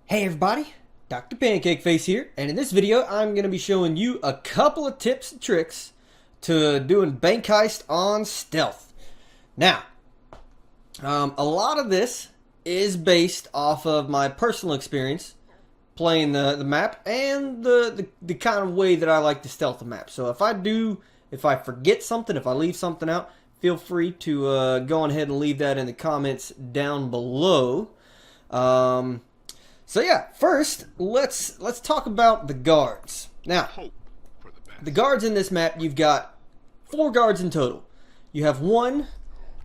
Hey everybody, Dr. Pancake Face here, and in this video I'm going to be showing you a couple of tips and tricks to doing bank heist on stealth. Now, a lot of this is based off of my personal experience playing the map and the kind of way that I like to stealth the map. So if I forget something, if I leave something out, feel free to go on ahead and leave that in the comments down below. So yeah, first let's talk about the guards. Now, the guards in this map, you've got 4 guards in total. You have one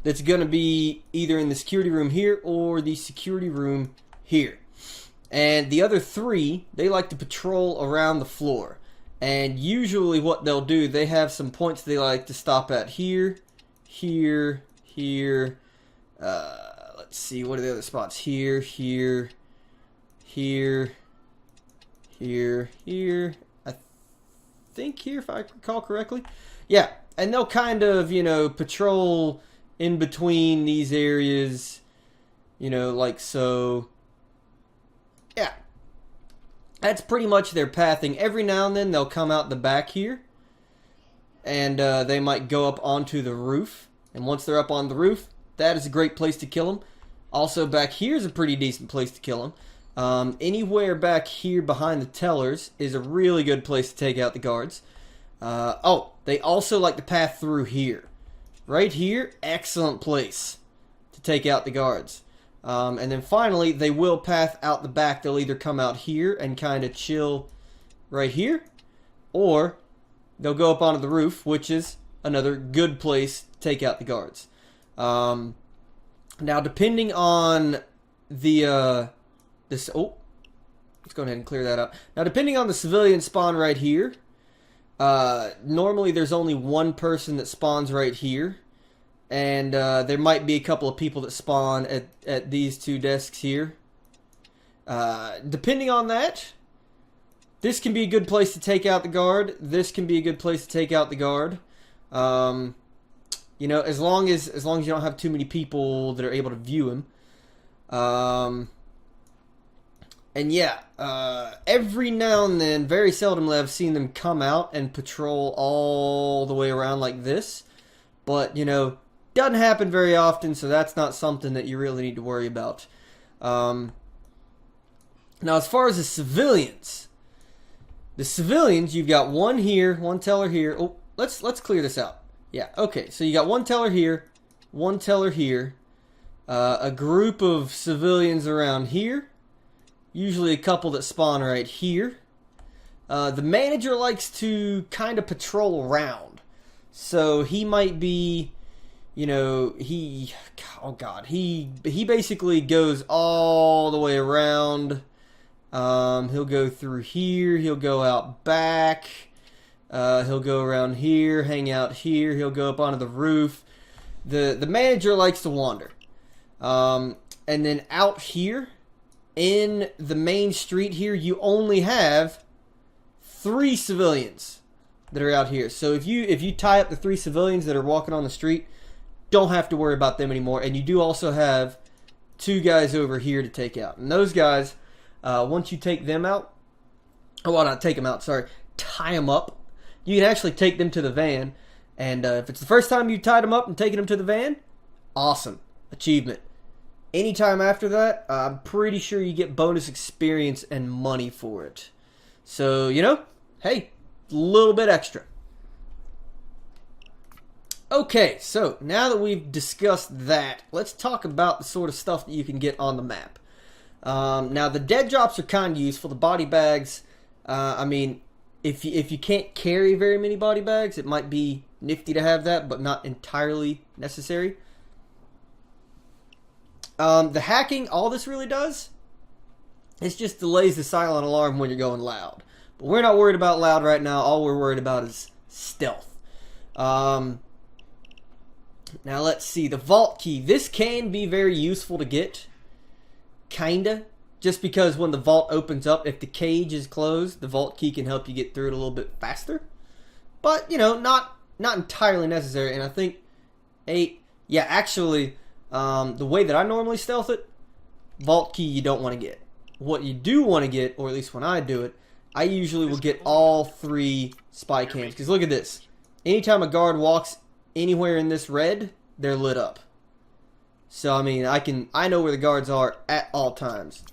that's going to be either in the security room here or the security room here. And the other 3, they like to patrol around the floor. And usually what they'll do, they have some points they like to stop at here, here, here. Let's see, what are the other spots? Here, here, here, here, here. I think here, if I recall correctly. Yeah, and they'll kind of, patrol in between these areas, like so. Yeah, that's pretty much their pathing. Every now and then they'll come out the back here, and they might go up onto the roof. And once they're up on the roof, that is a great place to kill them. Also, back here is a pretty decent place to kill them. Anywhere back here behind the tellers is a really good place to take out the guards. Oh, they also like to path through here. Right here, excellent place to take out the guards. And then finally, they will path out the back. They'll either come out here and kind of chill right here, or they'll go up onto the roof, which is another good place to take out the guards. Now, depending on the let's go ahead and clear that up. Now, depending on the civilian spawn right here, normally there's only one person that spawns right here. And there might be a couple of people that spawn at these 2 desks here. Depending on that, this can be a good place to take out the guard. This can be a good place to take out the guard. As long as you don't have too many people that are able to view him. And yeah, every now and then, very seldomly, I've seen them come out and patrol all the way around like this. But, doesn't happen very often, so that's not something that you really need to worry about. Now, as far as the civilians, you've got one here, one teller here. Oh, let's clear this out. Yeah, okay, so you got one teller here, one teller here, a group of civilians around here, usually a couple that spawn right here. The manager likes to kind of patrol around, so he might be, he basically goes all the way around. He'll go through here, he'll go out back, he'll go around here, hang out here, he'll go up onto the roof. The manager likes to wander. And then out here, in the main street here, you only have 3 civilians that are out here. So if you tie up the 3 civilians that are walking on the street, don't have to worry about them anymore. And you do also have 2 guys over here to take out. And those guys, once you take them out, not take them out, sorry, tie them up, you can actually take them to the van. And if it's the first time you tied them up and taken them to the van, awesome, achievement. Anytime after that, I'm pretty sure you get bonus experience and money for it. So, hey, a little bit extra. Okay, so now that we've discussed that, let's talk about the sort of stuff that you can get on the map. Now, the dead drops are kind of useful. The body bags, if you can't carry very many body bags, it might be nifty to have that, but not entirely necessary. The hacking, all this really does, it just delays the silent alarm when you're going loud. But we're not worried about loud right now. All we're worried about is stealth. Now let's see, the vault key. This can be very useful to get, kinda. Just because when the vault opens up, if the cage is closed, the vault key can help you get through it a little bit faster. But, not entirely necessary. And I think, actually, the way that I normally stealth it, vault key you don't want to get. what you do want to get, or at least when I do it, I usually will get all 3 spy cams. Because look at this. Anytime a guard walks anywhere in this red, they're lit up. So, I mean, I know where the guards are at all times.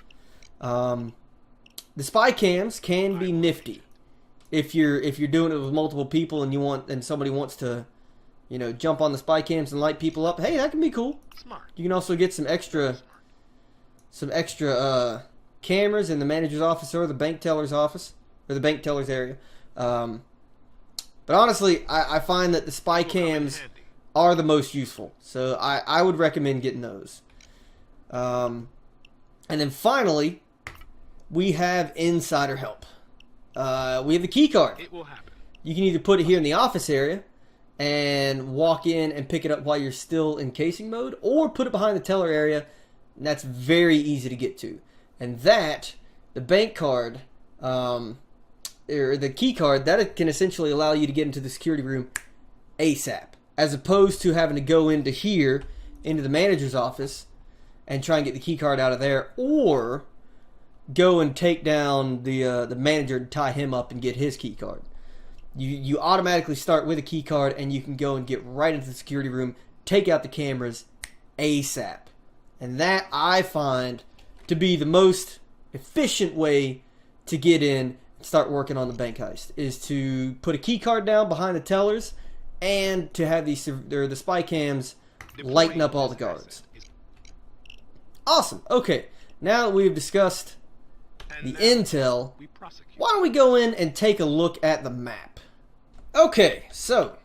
The spy cams can be nifty. If you're doing it with multiple people and somebody wants to, you know, jump on the spy cams and light people up, hey, that can be cool. You can also get some extra cameras in the manager's office or the bank teller's office, or the bank teller's area. But honestly, I find that the spy cams are the most useful. So I would recommend getting those. And then finally, we have insider help. We have the key card. It will happen. You can either put it here in the office area and walk in and pick it up while you're still in casing mode, or put it behind the teller area, and that's very easy to get to. And that, the bank card, or the key card, that can essentially allow you to get into the security room ASAP, as opposed to having to go into here, into the manager's office, and try and get the key card out of there, or go and take down the manager and tie him up and get his key card. You automatically start with a key card, and you can go and get right into the security room, take out the cameras ASAP. And that I find to be the most efficient way to get in and start working on the bank heist, is to put a key card down behind the tellers and to have the spy cams lighten up all the guards. Awesome. Okay, now that we've discussed the intel, why don't we go in and take a look at the map? Okay, so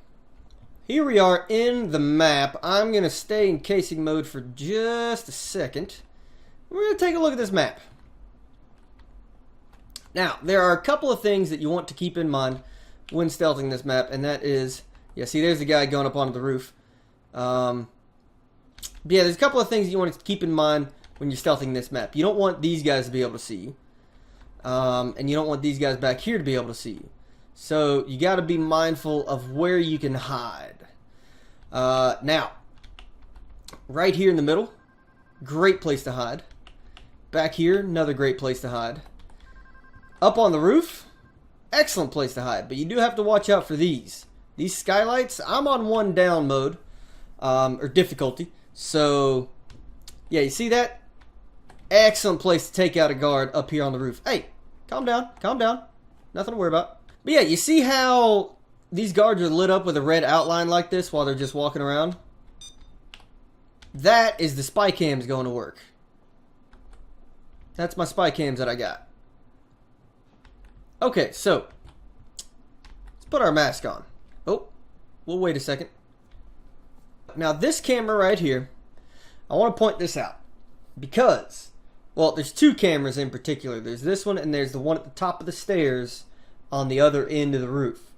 here we are in the map. I'm going to stay in casing mode for just a second. We're going to take a look at this map. Now, there are a couple of things that you want to keep in mind when stealthing this map, and that is, yeah, see, there's the guy going up onto the roof. Yeah, there's a couple of things you want to keep in mind when you're stealthing this map. You don't want these guys to be able to see you. And you don't want these guys back here to be able to see you. So you got to be mindful of where you can hide. Now, right here in the middle, great place to hide. Back here, another great place to hide. Up on the roof, excellent place to hide. But you do have to watch out for these. These skylights, I'm on 1 down mode, or difficulty. So, yeah, you see that? Excellent place to take out a guard up here on the roof. Hey, calm down, calm down. Nothing to worry about. But yeah, you see how these guards are lit up with a red outline like this while they're just walking around? That is the spy cams going to work. That's my spy cams that I got. Okay, so let's put our mask on. Oh, we'll wait a second. Now this camera right here, I want to point this out because, well, there's 2 cameras in particular. There's this one and there's the one at the top of the stairs on the other end of the roof.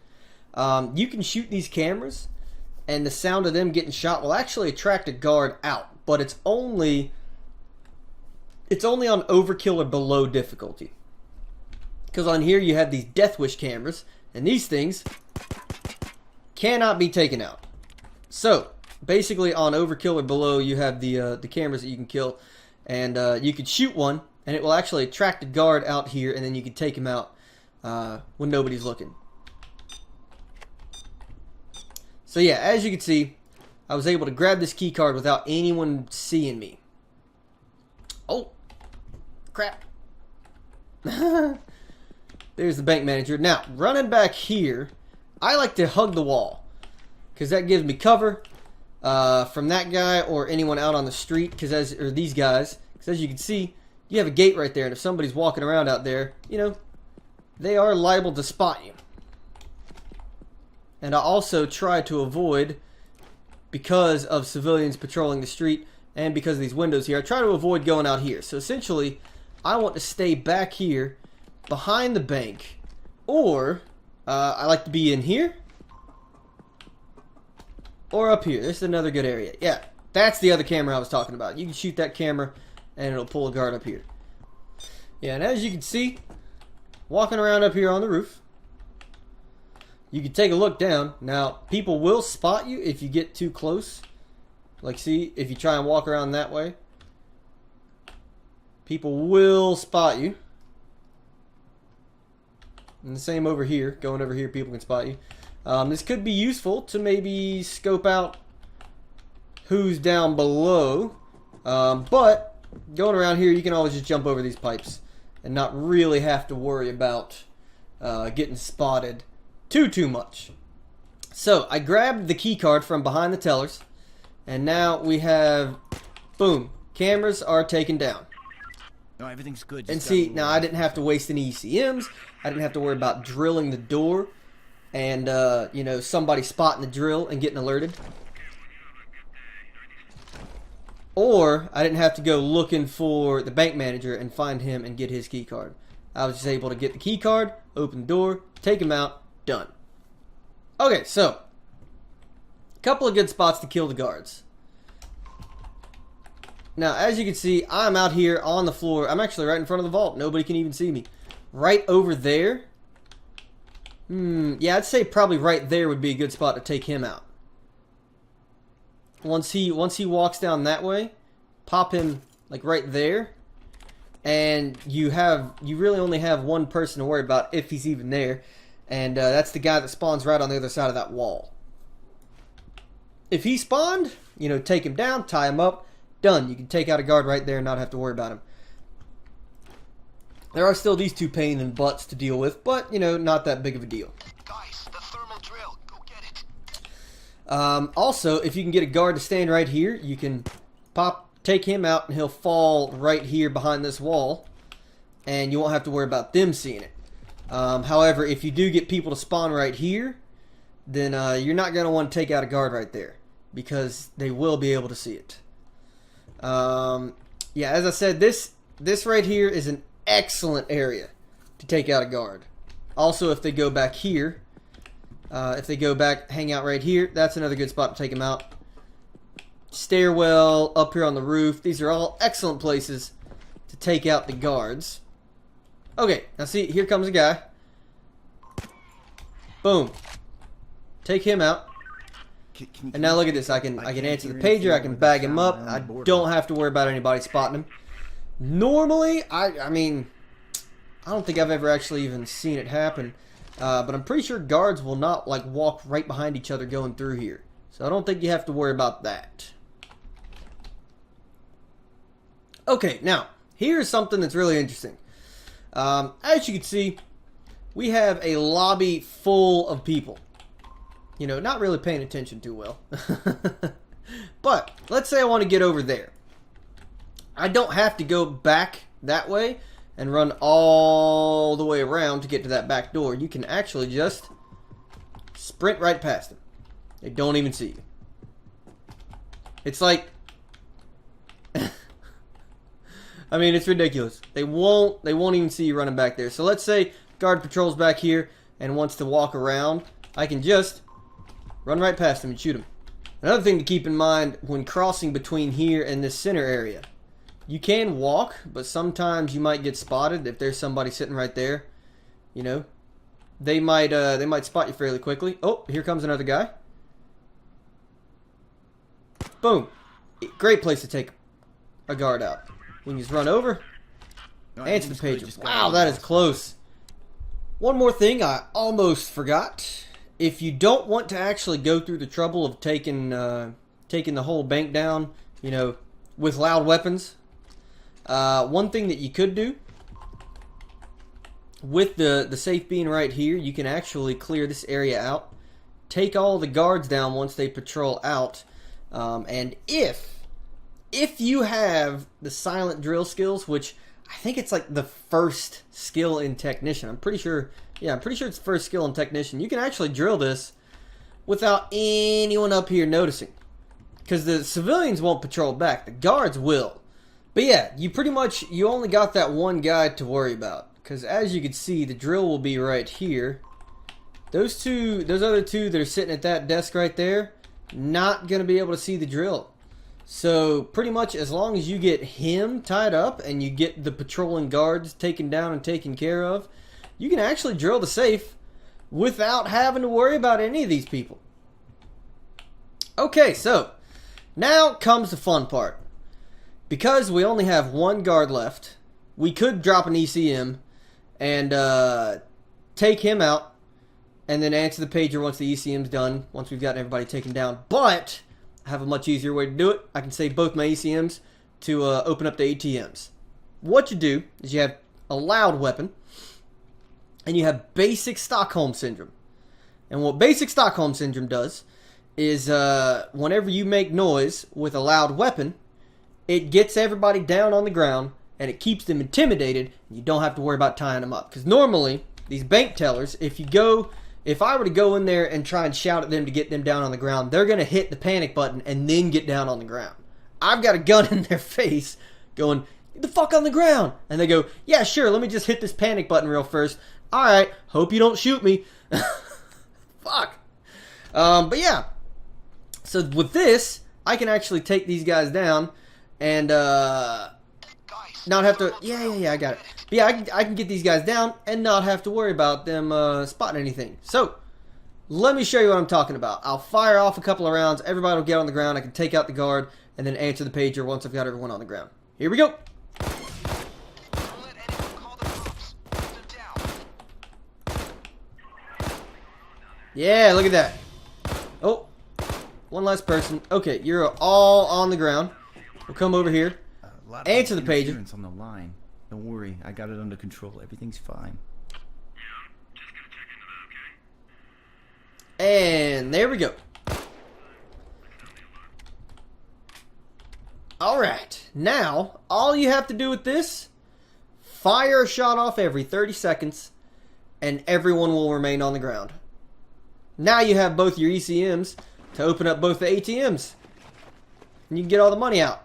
You can shoot these cameras, and the sound of them getting shot will actually attract a guard out, but it's only on overkill or below difficulty. Because on here you have these Death Wish cameras, and these things cannot be taken out. So basically, on overkill or below, you have the cameras that you can kill, and you could shoot one, and it will actually attract a guard out here, and then you can take him out when nobody's looking. So yeah, as you can see, I was able to grab this key card without anyone seeing me. Oh, crap. There's the bank manager. Now, running back here, I like to hug the wall, because that gives me cover from that guy or anyone out on the street, or these guys. Because as you can see, you have a gate right there, and if somebody's walking around out there, you know, they are liable to spot you. And I also try to avoid, because of civilians patrolling the street and because of these windows here, I try to avoid going out here. So essentially, I want to stay back here behind the bank, or I like to be in here or up here. This is another good area. Yeah, that's the other camera I was talking about. You can shoot that camera and it'll pull a guard up here. Yeah, and as you can see, walking around up here on the roof, you can take a look down. Now, people will spot you if you get too close. Like, see, if you try and walk around that way, people will spot you. And the same over here. Going over here, people can spot you. This could be useful to maybe scope out who's down below. But going around here, you can always just jump over these pipes and not really have to worry about getting spotted too much. So I grabbed the key card from behind the tellers, and now we have, boom, cameras are taken down. No, everything's good. And see, now I didn't have to waste any ECMs. I didn't have to worry about drilling the door and, you know, somebody spotting the drill and getting alerted. Or I didn't have to go looking for the bank manager and find him and get his key card. I was just able to get the key card, open the door, take him out, done. Okay, so a couple of good spots to kill the guards. Now, as you can see, I'm out here on the floor. I'm actually right in front of the vault. Nobody can even see me. Right over there. Yeah, I'd say probably right there would be a good spot to take him out. Once he walks down that way, pop him like right there, and you really only have one person to worry about if he's even there, and that's the guy that spawns right on the other side of that wall. If he spawned, you know, take him down, tie him up, done. You can take out a guard right there and not have to worry about him. There are still these two pain in the butts to deal with, but you know, not that big of a deal. Guys, the thermal drill. Go get it. Also, if you can get a guard to stand right here, you can take him out, and he'll fall right here behind this wall, and you won't have to worry about them seeing it. However, if you do get people to spawn right here, then you're not going to want to take out a guard right there, because they will be able to see it. Yeah, as I said, this right here is an excellent area to take out a guard. Also, if they go back here, if they go back, hang out right here, that's another good spot to take them out. Stairwell, up here on the roof, these are all excellent places to take out the guards. Okay, now see, here comes a guy. Boom. Take him out. And now look at this, I can answer the pager, I can bag him up, I don't have to worry about anybody spotting him. Normally, I mean, I don't think I've ever actually even seen it happen, but I'm pretty sure guards will not like walk right behind each other going through here. So I don't think you have to worry about that. Okay, now, here's something that's really interesting. As you can see, we have a lobby full of people. You know, not really paying attention too well. But, let's say I want to get over there. I don't have to go back that way and run all the way around to get to that back door. You can actually just sprint right past them. They don't even see you. It's like, I mean, it's ridiculous. They won't even see you running back there. So let's say guard patrols back here and wants to walk around. I can just run right past him and shoot him. Another thing to keep in mind when crossing between here and this center area. You can walk, but sometimes you might get spotted if there's somebody sitting right there. You know, they might spot you fairly quickly. Oh, here comes another guy. Boom. Great place to take a guard out. You can just run over, answer the pager. Wow, that is close. One more thing I almost forgot. If you don't want to actually go through the trouble of taking the whole bank down, you know, with loud weapons, one thing that you could do, with the safe being right here, you can actually clear this area out, take all the guards down once they patrol out, and if you have the silent drill skills, which I think it's like the first skill in Technician, I'm pretty sure it's the first skill in Technician, you can actually drill this without anyone up here noticing, because the civilians won't patrol back, the guards will. But yeah, you only got that one guy to worry about, because as you can see, the drill will be right here. Those other two that are sitting at that desk right there, not going to be able to see the drill. So pretty much as long as you get him tied up and you get the patrolling guards taken down and taken care of, you can actually drill the safe without having to worry about any of these people. Okay, so now comes the fun part. Because we only have one guard left, we could drop an ECM and take him out, and then answer the pager once the ECM's done, once we've gotten everybody taken down. But I have a much easier way to do it. I can save both my ECMs to open up the ATMs. What you do is you have a loud weapon, and you have basic Stockholm Syndrome. And what basic Stockholm Syndrome does is whenever you make noise with a loud weapon, it gets everybody down on the ground, and it keeps them intimidated, and you don't have to worry about tying them up. Because normally, these bank tellers, if I were to go in there and try and shout at them to get them down on the ground, they're going to hit the panic button and then get down on the ground. I've got a gun in their face going, "Get the fuck on the ground!" And they go, "Yeah, sure, let me just hit this panic button real first. Alright, hope you don't shoot me." Fuck. But yeah. So with this, I can actually take these guys down and not have to... Yeah, I got it. But yeah, I can get these guys down and not have to worry about them spotting anything. So, let me show you what I'm talking about. I'll fire off a couple of rounds. Everybody will get on the ground. I can take out the guard and then answer the pager once I've got everyone on the ground. Here we go. Don't let anyone call the cops. They're down. Yeah, look at that. Oh, one last person. Okay, you're all on the ground. We'll come over here. Answer the pager. On the line. Don't worry, I got it under control. Everything's fine. And there we go. Alright, now, all you have to do with this, fire a shot off every 30 seconds, and everyone will remain on the ground. Now you have both your ECMs to open up both the ATMs. And you can get all the money out.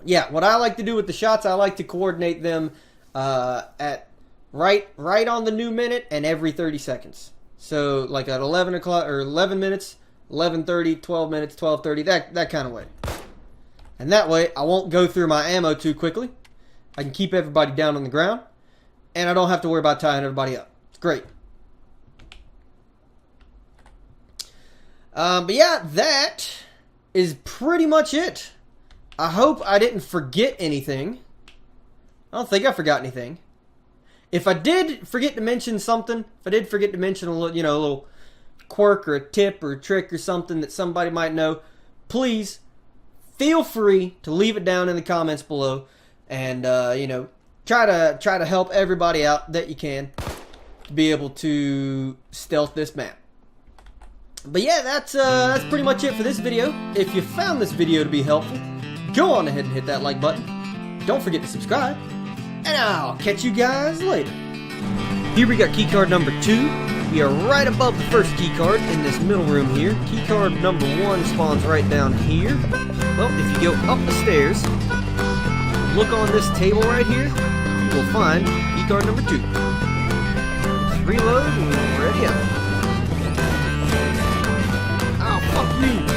Yeah, what I like to do with the shots, I like to coordinate them at right on the new minute and every 30 seconds. So like at 11 o'clock or 11 minutes, 11:30, 12 minutes, 12:30, that kind of way. And that way, I won't go through my ammo too quickly. I can keep everybody down on the ground, and I don't have to worry about tying everybody up. It's great. But yeah, that is pretty much it. I hope I didn't forget anything. I don't think I forgot anything. If I did forget to mention something, if I did forget to mention a little quirk or a tip or a trick or something that somebody might know, please feel free to leave it down in the comments below, and try to help everybody out that you can to be able to stealth this map. But yeah, that's pretty much it for this video. If you found this video to be helpful, go on ahead and hit that like button. Don't forget to subscribe, and I'll catch you guys later. Here we got keycard number 2. We are right above the first keycard in this middle room here. Keycard number 1 spawns right down here. Well, if you go up the stairs, look on this table right here, you will find keycard number 2. Let's reload and we're ready up. Oh, fuck you!